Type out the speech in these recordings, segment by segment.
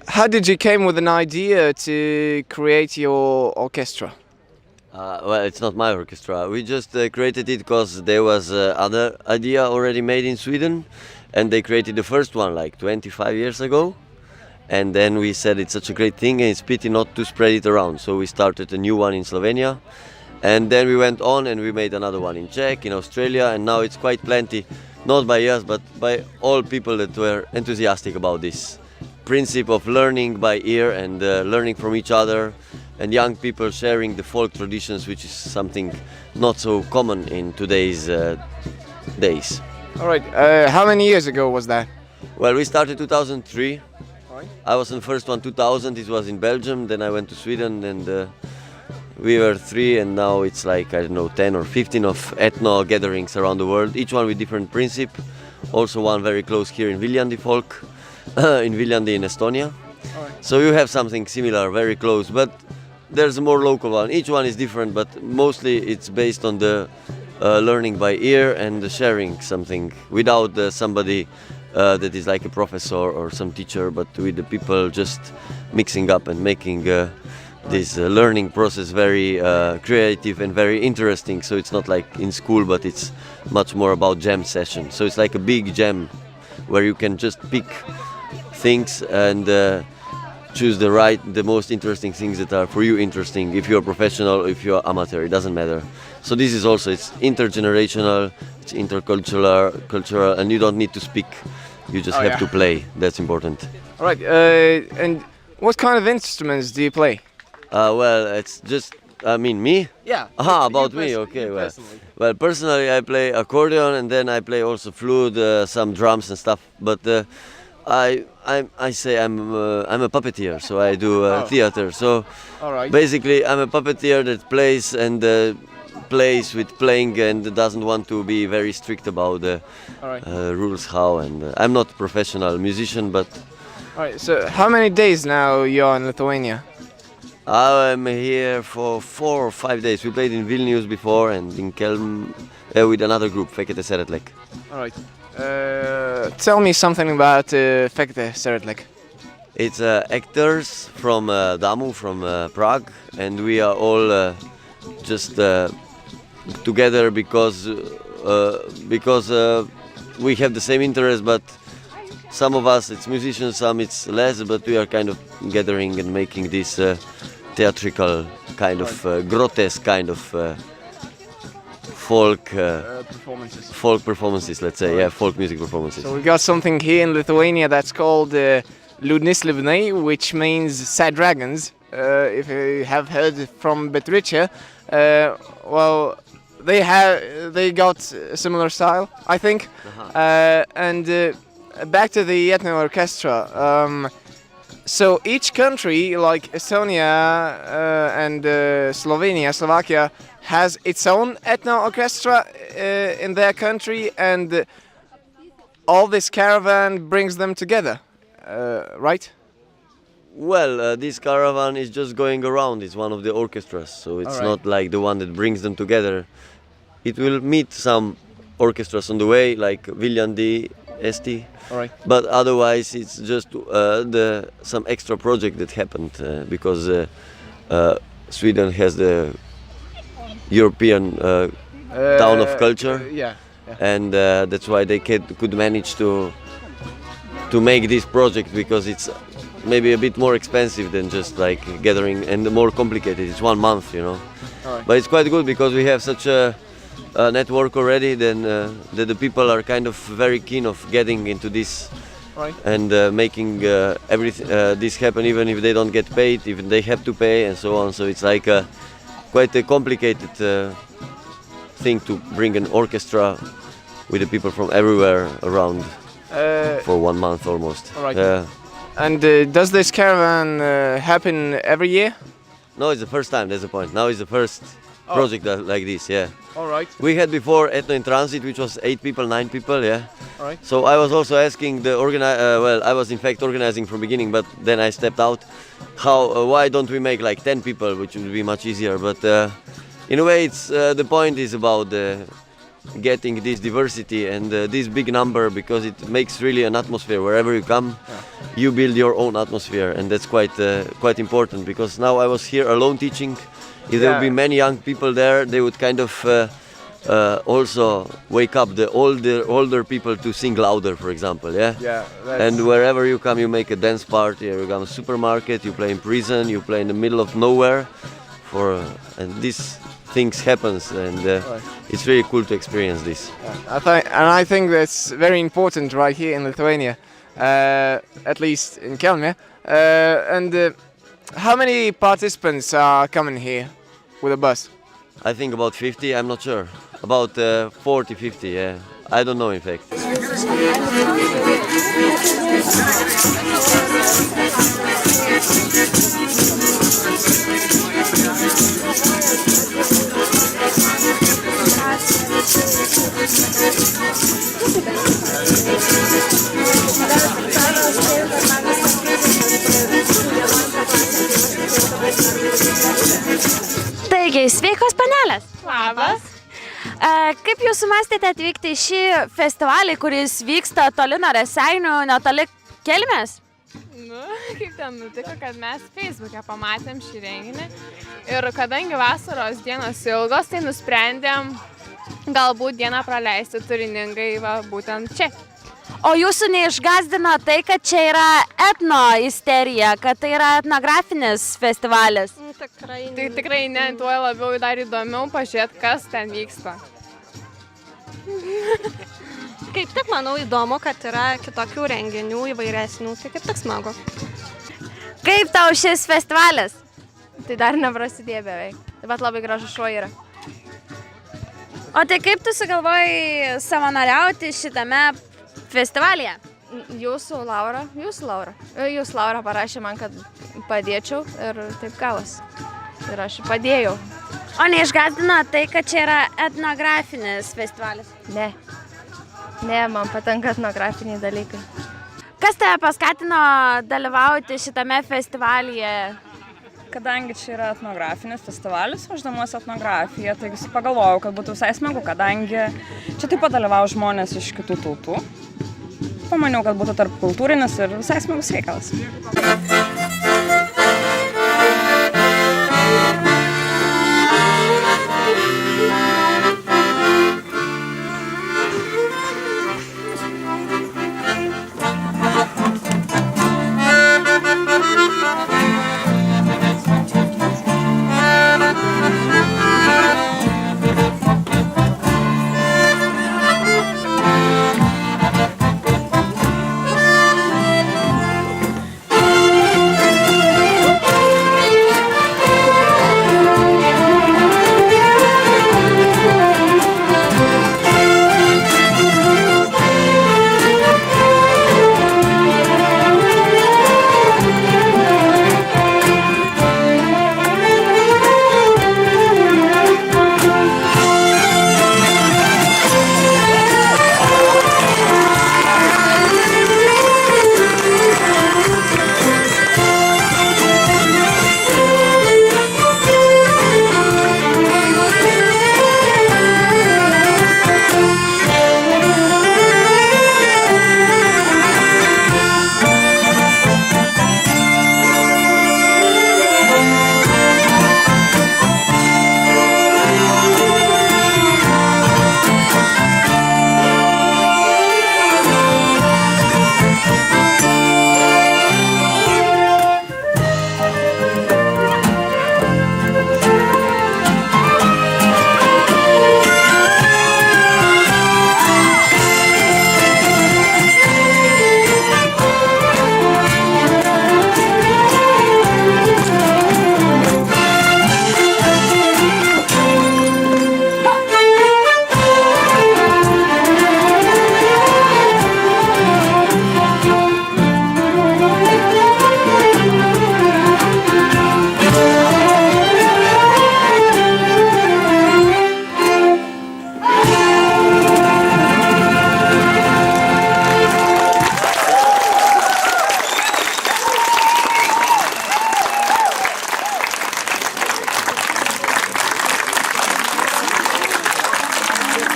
How did you came with an idea to create your orchestra? Well, it's not my orchestra. We just created it because there was other idea already made in Sweden, and they created the first one like 25 years ago. And then we said it's such a great thing and it's pity not to spread it around. So we started a new one in Slovenia, and then we went on and we made another one in Czech, in Australia, and now it's quite plenty, not by us but by all people that were enthusiastic about this principle of learning by ear and learning from each other, and young people sharing the folk traditions, which is something not so common in today's days. All right. How many years ago was that? Well, we started 2003. Right. I was in the first one 2000. It was in Belgium. Then I went to Sweden, and we were 3. And now it's like, I don't know, 10 or 15 of Etno gatherings around the world. Each one with different principle. Also one very close here in Viljandi folk, in Viljandi in Estonia. Right. So you have something similar, very close, but there's a more local one. Each one is different, but mostly it's based on the learning by ear and the sharing something without somebody that is like a professor or some teacher, but with the people just mixing up and making this learning process very creative and very interesting. So it's not like in school, but it's much more about jam session. So it's like a big jam where you can just pick things and choose the most interesting things that are for you interesting. If you're professional, if you're amateur, it doesn't matter. So this is also, it's intergenerational, it's cultural, and you don't need to speak. You just have to play. That's important. All right. And what kind of instruments do you play? Well, it's just, I mean, me? Yeah. About me, okay. Well, personally, I play accordion, and then I play also flute, some drums and stuff. But I say I'm a puppeteer, so I do theater. So All right. basically, I'm a puppeteer that plays and plays with playing and doesn't want to be very strict about the All right. rules how. And I'm not a professional musician, but All right. So how many days now you're in Lithuania? I'm here for 4 or 5 days. We played in Vilnius before and in Kelmėje with another group, Fekete Seretlek. All right. Tell me something about Fekete Seretlek. It's actors from Damu, from Prague, and we are all just together because we have the same interest, but some of us it's musicians, some it's less, but we are kind of gathering and making this theatrical kind of grotesque kind of folk performances, let's say. Yeah, folk music performances. So we got something here in Lithuania that's called Liūdni slibinai, which means sad dragons. If you have heard from Beatrice, well, they got a similar style, I think. And back to the Etno orchestra. So each country, like Estonia and Slovakia, has its own Etno orchestra in their country, and all this caravan brings them together, right? Well, this caravan is just going around. It's one of the orchestras, so it's not like the one that brings them together. It will meet some orchestras on the way, like Viljandi, Esti. All right. But otherwise, it's just some extra project that happened because Sweden has the European town of culture, and that's why they could manage to make this project, because it's maybe a bit more expensive than just like gathering, and more complicated. It's 1 month, you know. But it's quite good because we have such a network already, then that the people are kind of very keen of getting into this and making everything this happen, even if they don't get paid, even they have to pay and so on. So it's like quite a complicated thing to bring an orchestra with the people from everywhere around for 1 month almost. And does this caravan happen every year? No, it's the first time, that's the point. Now it's the first project like this, yeah. All right. We had before Etno in Transit, which was 8 people, 9 people, yeah. All right. So I was also asking the well, I was in fact organizing from beginning, but then I stepped out. Why don't we make like 10 people, which would be much easier? But in a way, it's the point is about getting this diversity and this big number, because it makes really an atmosphere wherever you come. Yeah. You build your own atmosphere, and that's quite important. Because now I was here alone teaching. If there would be many young people there, they would kind of also wake up the older people to sing louder, for example. Yeah. Yeah. And wherever you come, you make a dance party. You come to a supermarket. You play in prison. You play in the middle of nowhere. And these things happens, and it's really cool to experience this. I think that's very important right here in Lithuania, at least in Kelmėje. How many participants are coming here with a bus? I think about 50, I'm not sure. About 40, 50, yeah. I don't know in fact. Taigi, sveikos panelės. Labas. Kaip jūs sumastėte atvykti į šį festivalį, kuris vyksta toli nuo Raseinių, netoli Kelmės? Nu, kaip ten nutiko, kad mes Facebook'e pamatėm šį renginį ir kadangi vasaros dienos ilgos, tai nusprendėm galbūt dieną praleisti turiningai būtent čia. O jūsų neišgazdino tai, kad čia yra etno ISTERIJA, kad tai yra etnografinis festivalis? Tikrai ne, tuo labiau dar įdomiau pažiūrėti, kas ten vyksta. Kaip tik manau įdomu, kad yra kitokių renginių įvairesnių, tai kaip tik smagu. Kaip tau šis festivalis? Tai dar neprasidėjo beveik, taip pat labai gražus šuo yra. O tai kaip tu sugalvojai savanoriauti šitame festivalyje? Jūsų Laura parašė man, kad padėčiau ir taip gavos. Ir aš padėjau. O neišgąsdino tai, kad čia yra etnografinis festivalis? Ne, man patinka etnografiniai dalykai. Kas tave paskatino dalyvauti šitame festivalyje? Kadangi čia yra etnografinis festivalis, ruošdamas etnografiją, taigi pagalvojau, kad būtų visai smagu, kadangi čia taip pat dalyvauja žmonės iš kitų tautų. Pamaniau, kad būtų tarp kultūrinis ir visai smagus reikalas.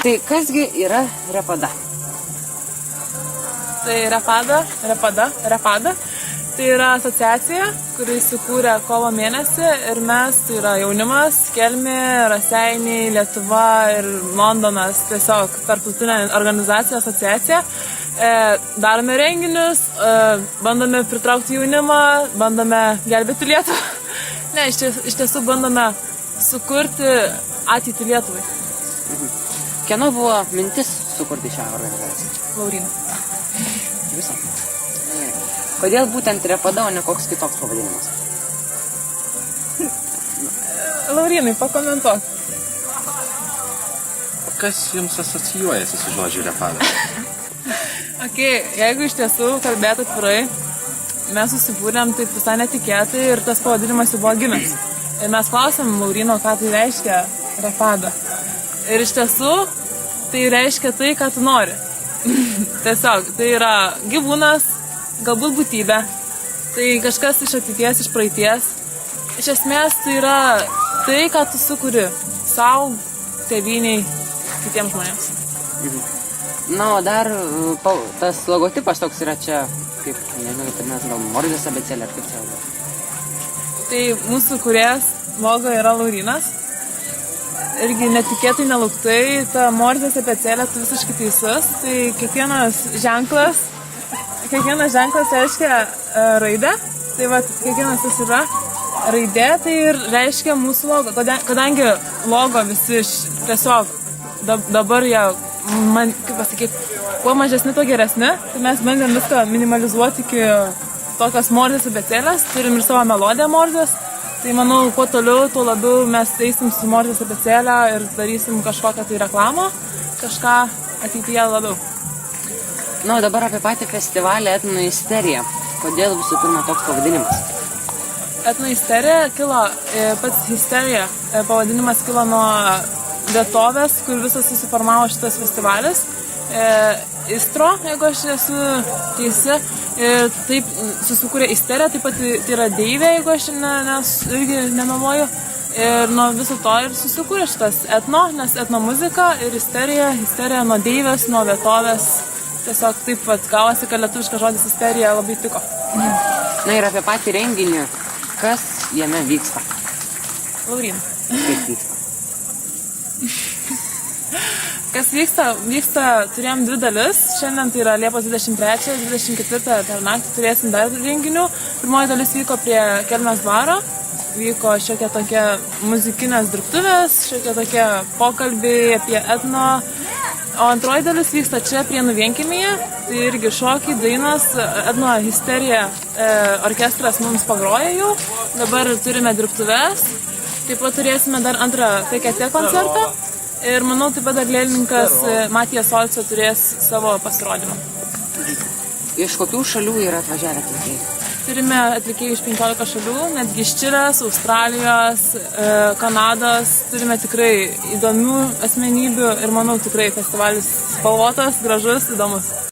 Tai kasgi yra repada? Tai repada. Tai yra asociacija, kuri įsikūrė kovo mėnesį ir mes, tai yra jaunimas, Kelmėje, Raseiniai, Lietuva ir Londonas, tiesiog tarptautinė organizacija, asociacija. Darome renginius, bandome pritraukti jaunimą, bandome gelbėti Lietuvą. Ne, iš tiesų bandome sukurti ateitį Lietuvai. Kieno buvo mintis sukurti šią organizaciją? Laurino. Visą. Kodėl būtent repada, o ne koks kitoks pavadinimas? Laurinai, pakomentuok. Kas jums asocijuojasi su žodžiu repada? Jeigu iš tiesų kalbėti atvirai, mes susibūrėm taip visai netikėtai ir tas pavadinimas jau buvo gimęs. Ir mes klausėm Laurino, ką tai reiškia repada. Ir iš tiesų tai reiškia tai, ką tu nori. Tiesiog, tai yra gyvūnas, galbūt būtybė, tai kažkas iš ateities, iš praeities. Iš esmės tai yra tai, ką tu sukuri savo, tėvyniai, kitiems žmonėms. Na, o dar tas logotipas toks yra čia, kaip, nežinau, kaip mes gal Morzės abėcėlė ar kaip čia. Tai mūsų kūrėjas logo yra Laurinas. Irgi netikėtai, nelauktai, ta Morzės abėcėlė, tu visiškai teisus. Tai kiekvienas ženklas reiškia raidę, tai va, kiekvienas tas yra raidė, tai ir reiškia mūsų logo. Kadangi logo visi tiesiog dabar jie, kaip pasakyti, kuo mažesni, tuo geresni, tai mes bandėm viską minimalizuoti iki tokios Morzės abėcėlės, turim ir savo melodiją Morzės, tai manau, kuo toliau, tuo labiau mes eisim su Morzės abėcėlę ir darysim kažkokią tai reklamą, kažką ateityje labiau. Na, o dabar apie patį festivalį Etno ISTERIJA. Kodėl visų pirma toks pavadinimas? Etno ISTERIJA kilo, pats ISTERIJA pavadinimas kilo nuo vietovės, kur visas susiformavo šitas festivalis. Istro, jeigu aš esu teisi, taip susikūrė ISTERIJA, taip pat tai yra deivė, jeigu aš irgi nemeluoju. Ir nuo viso to ir susikūrė šitas etno, nes etno muzika ir ISTERIJA nuo deivės, nuo vietovės. Tiesiog taip pat gavosi, kad lietuviškas žodis ISTERIJA labai tiko. Na ir apie patį renginį, kas jame vyksta? Laurin. Kaip vyksta? Kas vyksta, turėjom 2 dalis. Šiandien tai yra Liepos 23, 24 per naktį turėsim dar renginių. Pirmoji dalis vyko prie Kelmės dvaro. Vyko šiokia tokia muzikinės dirbtuvės, šiokia tokia pokalbiai apie etno. O antroji dalis vyksta čia prie Kelmėje, tai irgi šokiai, dainas, Etno ISTERIJA orkestras mums pagroja jau, dabar turime dirbtuves, taip pat turėsime dar antrą PKT koncertą ir manau taip pat dar lėlininkas Matijas Olco turės savo pasirodymą. Iš kokių šalių yra atvažiavę atlikėjai? Turime atlikėjų iš 15 šalių, netgi iš Čilės, Australijos, Kanados. Turime tikrai įdomių asmenybių ir manau tikrai festivalis spalvotas, gražus, įdomus.